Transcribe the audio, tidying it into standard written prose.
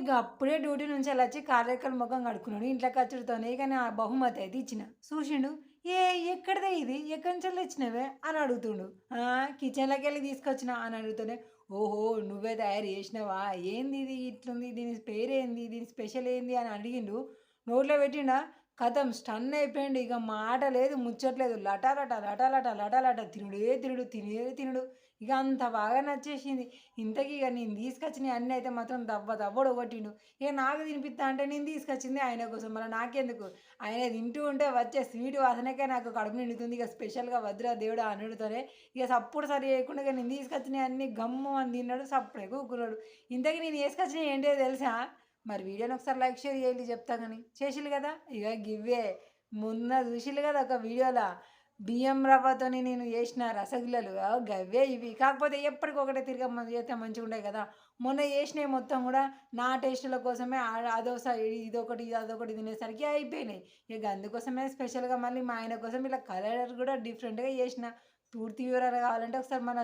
ఇక అప్పుడే డ్యూటీ నుంచి అలా వచ్చి కార్యక్రమం ముఖం కడుక్కున్నాడు ఇంట్లో ఖర్చుతోనే. ఇక నా బహుమతి అయితే ఇచ్చిన. చూసిండు, ఏ ఎక్కడిదే ఇది, ఎక్కడి నుంచి తెచ్చినవే అని అడుగుతుండు. కిచెన్లోకి వెళ్ళి తీసుకొచ్చిన అని అడుగుతూనే, ఓహో నువ్వే తయారు చేసినావా, ఏంది ఇది ఇట్లుంది, దీని పేరేంది, దీని స్పెషల్ ఏంది అని అడిగిండు. నోట్లో పెట్టిండా, కథం స్టన్ అయిపోయిండు. ఇక మాట లేదు ముచ్చట్లేదు, లటాలట లటాలట లటాలట తినుడే తినుడు తినేదే తినుడు. ఇక అంత బాగా నచ్చేసింది. ఇంతకీ ఇక నేను తీసుకొచ్చినవి అన్నీ అయితే మాత్రం దవ్వడు కొట్టిండు. ఇక నాకు తినిపిస్తా అంటే నేను తీసుకొచ్చింది ఆయన కోసం, మళ్ళీ నాకెందుకు, ఆయన తింటూ ఉంటే వచ్చే స్వీట్ వాసనకే నాకు కడుపు నిండుతుంది. ఇక స్పెషల్గా వద్దురా దేవుడు అనుడితోనే ఇక సప్పుడు సరి చేయకుండా ఇక నేను తీసుకొచ్చినవి అన్నీ గమ్ము అని తిన్నాడు, సప్పుడే కూకున్నాడు. ఇంతకీ నేను వేసుకొచ్చినవి ఏంటో తెలుసా? మరి వీడియోని ఒకసారి లైక్ షేర్ చేయాలి చెప్తా కానీ చేసిల్లు కదా. ఇక గివ్వే మొన్న చూసిల్లు కదా ఒక వీడియోలో బియ్యం రవ్వతోని నేను చేసిన రసగుల్లలు, గవ్వే ఇవి. కాకపోతే ఎప్పటికొకటే తిరగ చేస్తే మంచిగా ఉంటాయి కదా. మొన్న చేసినవి మొత్తం కూడా నా టేస్టుల కోసమే అదోసారి ఇదొకటి అదొకటి తినేసరికి అయిపోయినాయి. ఇక అందుకోసమే స్పెషల్గా మళ్ళీ మా ఆయన కోసం ఇలా కలర్ కూడా డిఫరెంట్గా చేసిన. పూర్తి వివరాలు కావాలంటే ఒకసారి మన